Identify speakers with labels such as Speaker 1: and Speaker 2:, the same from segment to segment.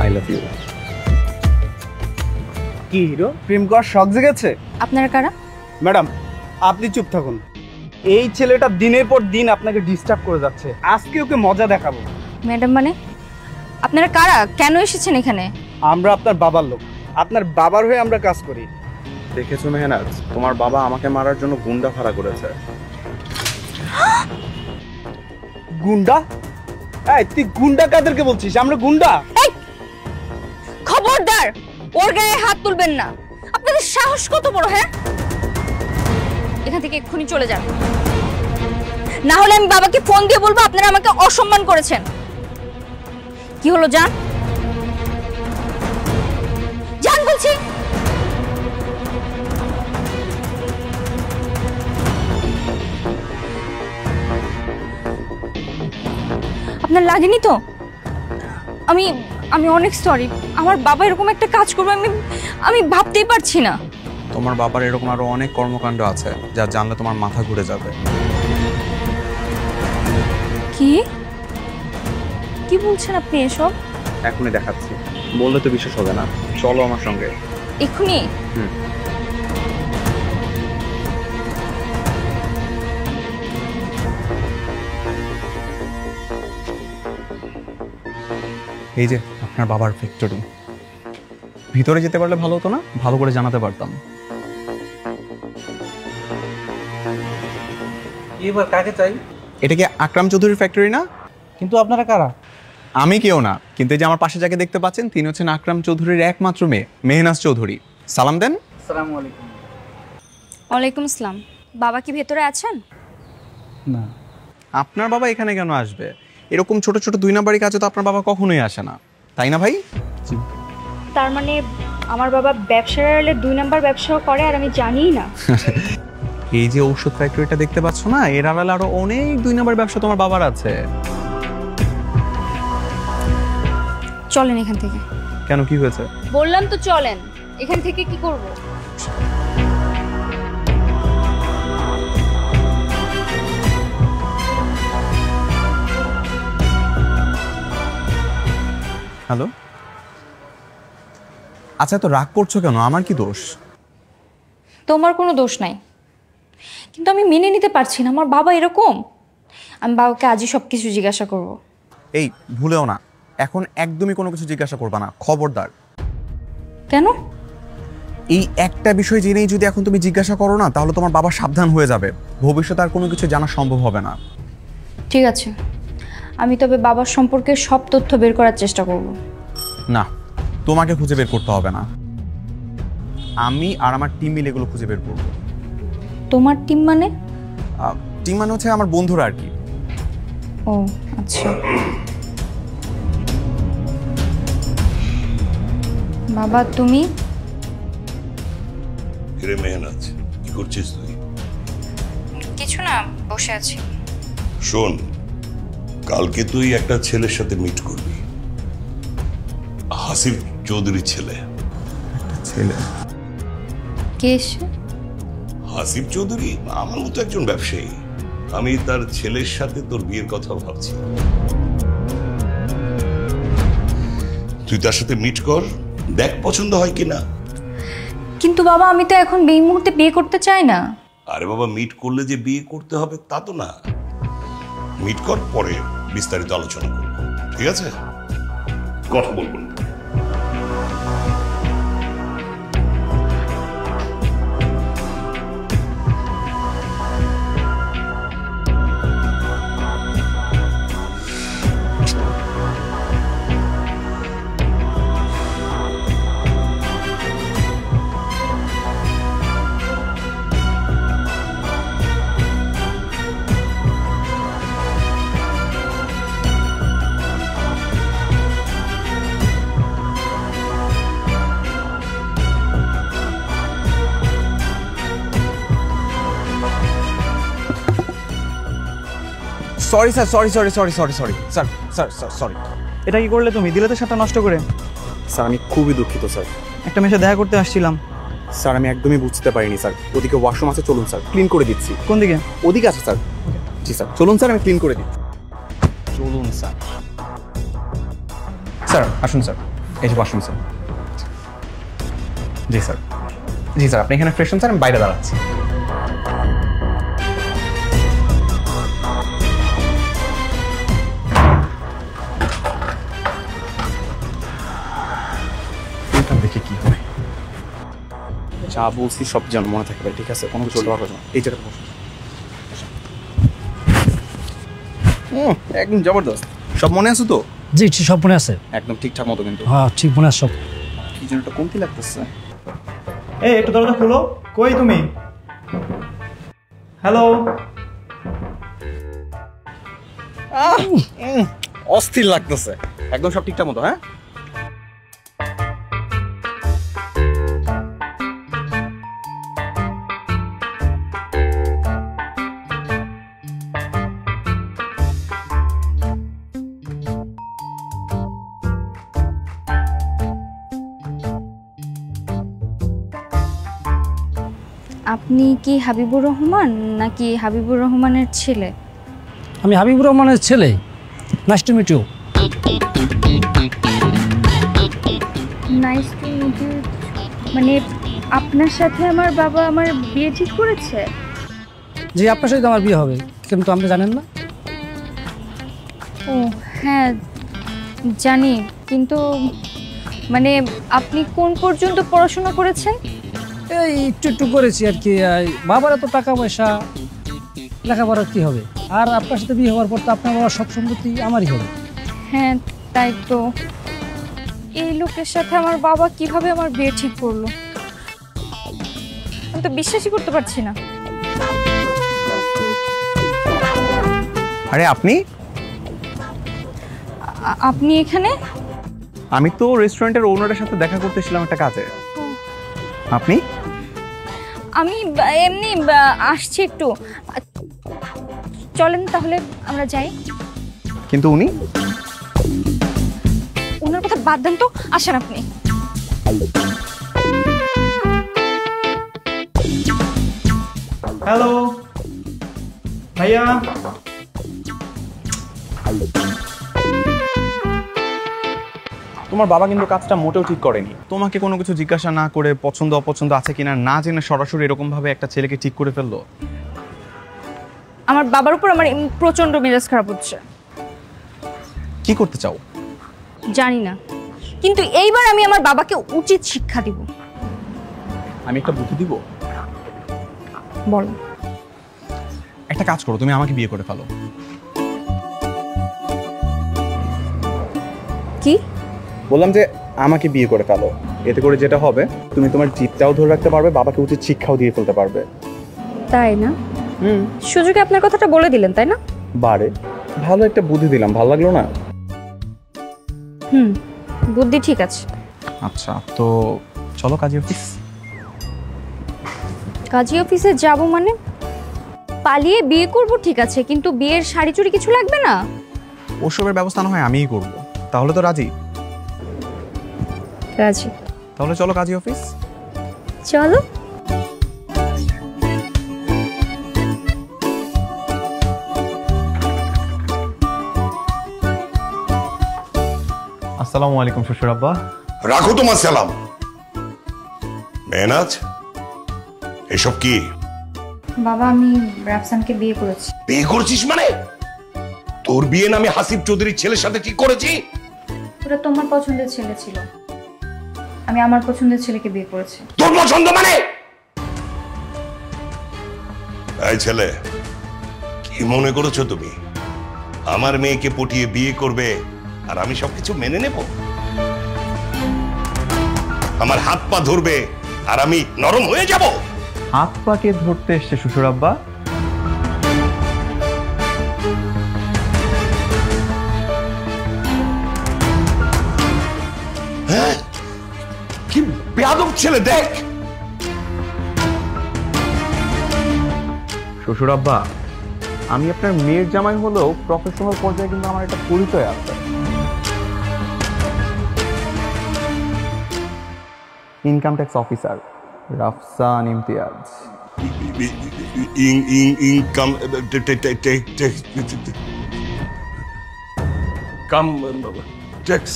Speaker 1: I love you. কি hero, প্রেম করার শখ জেগেছে?
Speaker 2: আপনারা কারা?
Speaker 1: ম্যাডাম আপনি চুপ থাকুন। এই ছেলেটা দিনের পর দিন আপনাকে ডিস্টার্ব করে যাচ্ছে, আজকে ওকে মজা দেখাবো।
Speaker 2: ম্যাডাম মানে আপনারা কারা, কেন এসেছেন এখানে?
Speaker 1: আমরা আপনার বাবার লোক, আপনার বাবার হয়ে আমরা কাজ করি।
Speaker 3: দেখেছো মেহনাজ, তোমার বাবা আমাকে মারার জন্য গুন্ডা ভাড়া করেছে।
Speaker 1: গুন্ডা? এই তুই গুন্ডা কাদেরকে বলছিস? আমরা গুন্ডা?
Speaker 2: খবরদার, ওর গায়ে হাত তুলবেন না। আপনাদের সাহস কত বড়? হ্যাঁ, এখান থেকে এক্ষুনি চলে যান, না হলে আমি বাবাকে ফোন দিয়ে বলবো আপনারা আমাকে অসম্মান করেছেন। কি হলো, যান যান বলছি। আপনার লাগেনি তো? আমি আমি অনেক সরি। আমার বাবা এরকম একটা কাজ করবে আমি ভাবতেই পারছি না।
Speaker 3: তোমার বাবার এরকম আরো অনেক কর্মকাণ্ড আছে যা জানলে তোমার মাথা ঘুরে যাবে।
Speaker 2: কি কি বলছেন আপনি এসব?
Speaker 3: এখনই দেখাচ্ছি, বললে তো বিশ্বাস হবে না। চলো আমার সঙ্গে।
Speaker 2: এক্ষুনি?
Speaker 3: এই যে আপনার বাবার ফ্যাক্টরি, ভিতরে যেতে পারলে ভালো হতো না? ভালো করে জানাতে পারতাম।
Speaker 1: এবার কাকে চাই?
Speaker 3: এটা কি আকরাম চৌধুরীর ফ্যাক্টরি না?
Speaker 1: কিন্তু আপনারা কারা?
Speaker 3: আমি কেউ না, কিন্তু এই যে আমার পাশে যাকে দেখতে পাচ্ছেন তিনি হচ্ছেন আকরাম চৌধুরীর একমাত্র মেয়ে মেহনাজ চৌধুরী। সালাম দেন।
Speaker 1: আসসালামু আলাইকুম।
Speaker 2: ওয়ালাইকুম আসসালাম। বাবা কি ভেতরে আছেন?
Speaker 1: না।
Speaker 3: আপনার বাবা এখানে কেন আসবে? এরকম ছোট ছোট 2 নাম্বারি কাজে তো আপনার বাবা কখনোই আসে না, তাই না ভাই?
Speaker 2: তার মানে আমার বাবা ব্যবসার আড়ালে 2 নাম্বার ব্যবসাও করে আর আমি জানিই না?
Speaker 3: এই যে ঔষধ ফ্যাক্টরিটা দেখতে পাচ্ছ না, এর আড়ালে আরো অনেক 2 নাম্বার ব্যবসা তোমার বাবার আছে।
Speaker 2: চলেন এখান থেকে।
Speaker 3: কেন, কি হয়েছে?
Speaker 2: বললাম তো চলেন এখান থেকে। কি করব?
Speaker 3: হ্যালো, আচ্ছা তো রাগ করছো কেন? আমার কি দোষ?
Speaker 2: তোমার কোনো দোষ নাই, কিন্তু আমি মেনে নিতে পারছি না আমার বাবা এরকম। আমি বাবাকে আজই সব কিছু জিজ্ঞাসা করব।
Speaker 3: এই ভুলেও না, এখন একদমই কোনো কিছু জিজ্ঞাসা করবা না, খবরদার।
Speaker 2: কেন?
Speaker 3: এই একটা বিষয় জেনেই যদি এখন তুমি জিজ্ঞাসা করো না, তাহলে তোমার বাবা সাবধান হয়ে যাবে, ভবিষ্যতে আর কোনো কিছু জানা সম্ভব হবে না।
Speaker 2: ঠিক আছে, আমি তবে বাবার সম্পর্কে সব তথ্য বের করার চেষ্টা করব।
Speaker 3: না, তোমাকে খুঁজে বের করতে হবে না, আমি আর আমার টিম মিলে এগুলো খুঁজে বের করব।
Speaker 2: তোমার টিম মানে?
Speaker 3: টিম মানে হচ্ছে আমার বন্ধুরা আর কি।
Speaker 2: ও আচ্ছা। বাবা তুমি?
Speaker 4: কিরে মেহনাজ, কি করছিস তুই?
Speaker 2: কিছু না, বসে আছি।
Speaker 4: শোন, কালকে তুই একটা ছেলের সাথে মিট করবি, হাসিব চৌধুরীর ছেলে।
Speaker 3: ছেলে?
Speaker 2: কে সে?
Speaker 4: হাসিব চৌধুরী আমার মতো একজন ব্যবসায়ী। আমি তার ছেলের সাথে তোর বিয়ের কথা ভাবছি। তুই তার সাথে মিট কর, দেখ পছন্দ হয় কিনা।
Speaker 2: কিন্তু বাবা আমি তো এখন এই মুহূর্তে বিয়ে করতে চাই না।
Speaker 4: আরে বাবা, মিট করলে যে বিয়ে করতে হবে তা তো না। মিট কর, পরে বিস্তারিত আলোচনা করব, ঠিক আছে? কথা বলবো না।
Speaker 3: Sorry sir, sorry sorry sorry sorry sorry sir, sir sir sorry.
Speaker 1: এটা কি করলে তুমি? দিলে তো সাথে নষ্ট করে।
Speaker 3: স্যার আমি খুবই দুঃখিত স্যার।
Speaker 1: একটা মেয়ের সাথে দেখা করতে আসছিলাম।
Speaker 3: স্যার আমি একদমই বুঝতে পারিনি স্যার। ওদিকে ওয়াশরুম আছে, চলুন স্যার ক্লিন করে দিচ্ছি।
Speaker 1: কোন দিকে?
Speaker 3: ওদিকে আছে স্যার। জি স্যার, চলুন স্যার আমি ক্লিন করে দিচ্ছি। চলুন স্যার। স্যার আসুন স্যার। এই যে ওয়াশরুম স্যার। জি স্যার, জি স্যার, আপনি এখানে ফ্রেশ হন স্যার, আমি বাইরে দাঁড়াচ্ছি। দেখে কি হয়, যা বলছি সব যেন মনে থাকে ভাই, ঠিক আছে? কোনো কিছু উল্টো পারবে না। এই জায়গাটা বসুন। একদম জবরদস্ত, সব মনে আছে তো?
Speaker 5: জি সব মনে আছে,
Speaker 3: একদম ঠিকঠাক মতো কিন্তু।
Speaker 5: হ্যাঁ ঠিক মনে আছে সব।
Speaker 3: কি যেন একটা কমতি লাগতেছে।
Speaker 1: এই একটু দরজা খোলো। কই তুমি? হ্যালো।
Speaker 3: অস্থির লাগতেছে, একদম সব ঠিকঠাক মতো। হ্যাঁ
Speaker 2: আপনি কি হাবিবুর রহমান নাকি হাবিবুর রহমানের ছেলে?
Speaker 5: আমি হাবিবুর রহমানের ছেলে। Nice to meet you.
Speaker 2: Nice to meet you. মানে আপনার সাথে আমার বাবা আমার বিয়ে ঠিক করেছে?
Speaker 5: জি আপনার সাথে আমার বিয়ে হবে, কিন্তু আপনি জানেন না?
Speaker 2: ও হ্যাঁ জানি, কিন্তু মানে আপনি কোন পর্যন্ত পড়াশোনা করেছেন?
Speaker 5: এই একটু একটু করেছি আর কি। বাবার এত টাকা পয়সা, লেখাপড়া কি হবে? আর আপনার সাথে বিয়ে হওয়ার পর তো আপনার বাবার সব সম্পত্তি আমারই হবে।
Speaker 2: হ্যাঁ তাই তো। এই লোকের সাথে আমার বাবা কিভাবে আমার বিয়ে ঠিক করলো, আমি তো বিশ্বাসই করতে পারছি না।
Speaker 3: আরে আপনি?
Speaker 2: আপনি এখানে?
Speaker 3: আমি তো রেস্টুরেন্টের ওনারের সাথে দেখা করতেছিলাম একটা কাজে। আপনি?
Speaker 2: আমি এমনি আসছি একটু। চলেন তাহলে আমরা যাই।
Speaker 3: কিন্তু উনি?
Speaker 2: ওনার কথা বাদ দেন তো, আসেন আপনি।
Speaker 1: হ্যালো ভাইয়া।
Speaker 3: তোমার বাবা কিন্তু কাজটা মোটেও ঠিক করেনি। তোমাকে কোনো কিছু জিজ্ঞাসা না করে, পছন্দ অপছন্দ আছে কিনা না জেনে সরাসরি এরকম ভাবে একটা ছেলেকে ঠিক করে ফেললো।
Speaker 2: আমার বাবার উপর আমার প্রচন্ড মেজাজ খারাপ হচ্ছে।
Speaker 3: কি করতে চাও?
Speaker 2: জানি না, কিন্তু এইবার আমি আমার বাবাকে উচিত শিক্ষা দিব।
Speaker 3: আমি একটা বুদ্ধি দিব।
Speaker 2: বলো।
Speaker 3: একটা কাজ করো, তুমি আমাকে বিয়ে করে ফেলো।
Speaker 2: কি
Speaker 3: বললাম যে আমাকে বিয়ে করে ফেলো, এতে করে যেটা হবে তুমি তোমার জিতটাও ধরে রাখতে পারবে, বাবাকে উচিত শিক্ষাও দিয়ে ফেলতে পারবে।
Speaker 2: তাই না? সুযোগে আপনার কথাটা বলে দিলেন তাই না?
Speaker 3: বারে ভালো একটা বুদ্ধি দিলাম, ভালো লাগলো না?
Speaker 2: বুদ্ধি ঠিক আছে।
Speaker 3: আচ্ছা তো চলো কাজী অফিস।
Speaker 2: কাজী অফিসে যাব মানে? পালিয়ে বিয়ে করব ঠিক আছে, কিন্তু বিয়ের শাড়ি চুড়ি কিছু লাগবে না?
Speaker 3: ওসবের ব্যবস্থা না হয় আমিই করব। তাহলে তো রাজি?
Speaker 2: রাজি।
Speaker 3: তাহলে চলো কাজী অফিস।
Speaker 2: চলো।
Speaker 3: আসসালামু আলাইকুম শ্বশুর আব্বা।
Speaker 4: রাখো তোমার সালাম। মেহনাজ, এসব কি?
Speaker 2: বাবা আমি রাফসানকে বিয়ে করেছি।
Speaker 4: বিয়ে করেছিস মানে? তোর বিয়ে না আমি হাসিব চৌধুরীর ছেলের সাথে ঠিক করেছি।
Speaker 2: ওটা তোমার পছন্দের ছেলে ছিল, আমি আমার পছন্দের ছেলেকে বিয়ে করেছি।
Speaker 4: তোর পছন্দ মানে? এই ছেলে, কি মনে করেছো তুমি আমার মেয়েকে পটিয়ে বিয়ে করবে আর আমি সবকিছু মেনে নেব? আমার হাত পা ধরবে আর আমি নরম হয়ে যাব?
Speaker 3: হাত পাকে ধরতে এসছে শ্বশুর আব্বা।
Speaker 4: হ্যাঁ, কি বেয়াদব ছেলে দেখ।
Speaker 3: শ্বশুর আব্বা, আমি আপনার মেয়ের জামাই হলেও প্রফেশনাল পর্যায়ে কিন্তু আমার একটা পরিচয় আছে। Income tax officer Rafsan Imtiaz.
Speaker 4: Income tax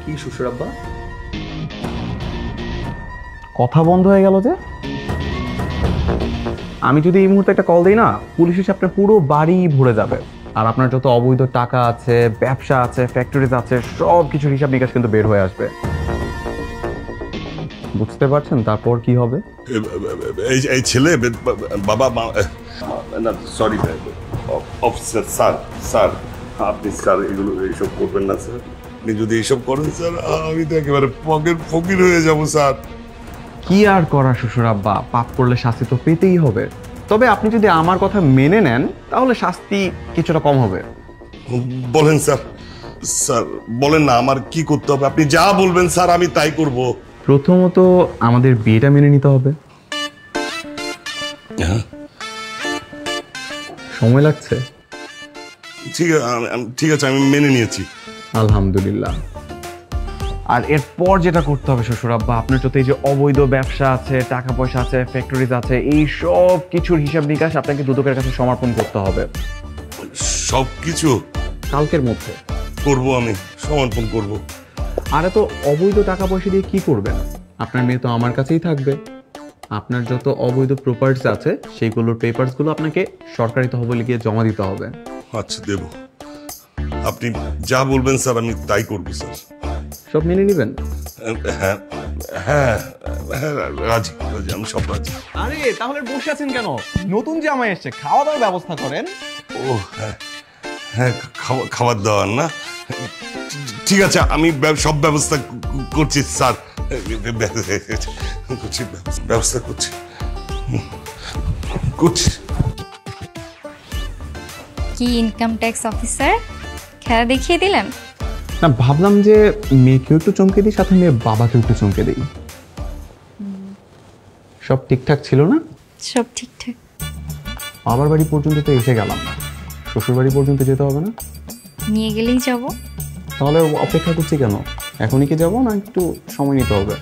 Speaker 3: কি শ্বশুর আব্বা, কথা বন্ধ হয়ে গেল যে? আমি যদি এই মুহূর্তে একটা কল দিই না, পুলিশ এসে আপনার পুরো বাড়ি ভরে যাবে। আর আপনার যত অবৈধ টাকা আছে, ব্যবসা আছে, ফ্যাক্টরিজ আছে, সব কিছুর হিসাব নিকাশ কিন্তু বের হয়ে আসবে। বুঝতে পারছেন তারপর কি হবে?
Speaker 4: এই ছেলে বাবা না সরি অফিসার স্যার স্যার আপনি স্যার এগুলো এইসব করবেন না স্যার। আপনি যদি এইসব করেন স্যার আমি তো একেবারে ফকির হয়ে যাব স্যার।
Speaker 3: কি আর করা শ্বশুর আব্বা, পাপ করলে শাস্তি তো পেতেই হবে। তবে আপনি যদি আমার কথা মেনে নেন তাহলে শাস্তি কিছুটা কম হবে।
Speaker 4: বলেন স্যার, স্যার বলেন না আমার কি করতে হবে? আপনি যা বলবেন স্যার আমি তাই করব।
Speaker 3: প্রথমত আমাদের বিয়েটা মেনে নিতে হবে।
Speaker 4: হ্যাঁ
Speaker 3: সময় লাগছে।
Speaker 4: ঠিক আছে আমি মেনে নিয়েছি।
Speaker 3: আলহামদুলিল্লাহ। আর এরপর যেটা করতে হবে শ্বশুর আব্বা, আপনার যত এই যে অবৈধ ব্যবসা আছে, টাকা পয়সা আছে, ফ্যাক্টরিজ আছে, এই সব কিছুর হিসাব নিকাশ আপনাকে দুদকের কাছে সমর্পণ করতে হবে
Speaker 4: সব কিছু
Speaker 3: কালকের মধ্যে।
Speaker 4: করব, আমি সমর্পণ করব।
Speaker 3: আর এত অবৈধ টাকা পয়সা দিয়ে কি করবেন? আপনার মেয়ে তো আমার কাছেই থাকবে। আপনার যত অবৈধ প্রপার্টিস আছে সেইগুলোর পেপারসগুলো আপনাকে সরকারি তহবিলে গিয়ে জমা দিতে হবে।
Speaker 4: আচ্ছা দেব, আপনি যা বলবেন স্যার আমি তাই করব স্যার।
Speaker 3: সব মেনে নেবেন?
Speaker 4: হ্যাঁ হ্যাঁ হ্যাঁ রাজি রাজি, আমি সব রাজি।
Speaker 3: আরে তাহলে বসে আছেন কেন? নতুন জামাই এসেছে, খাওয়া দাওয়ার ব্যবস্থা করেন।
Speaker 4: ও হ্যাঁ হ্যাঁ খাবার দাবার না, ঠিক আছে আমি সব ব্যবস্থা করছি স্যার, করছি ব্যবস্থা করছি।
Speaker 2: কি ইনকাম ট্যাক্স অফিসার, খেলা দেখিয়ে দিলেন?
Speaker 3: না, ভাবলাম যে মেয়েকেও একটু চমকে দিই, সাথে মেয়ের বাবাকেও একটু চমকে দিই। সব ঠিকঠাক ছিল না?
Speaker 2: সব ঠিকঠাক।
Speaker 3: বাবার বাড়ি পর্যন্ত তো এসে গেলাম, শ্বশুর বাড়ি পর্যন্ত যেতে হবে না?
Speaker 2: নিয়ে গেলেই যাব।
Speaker 3: তাহলে অপেক্ষা করছি কেন? এখনই কি যাবো না একটু সময় নিতে হবে?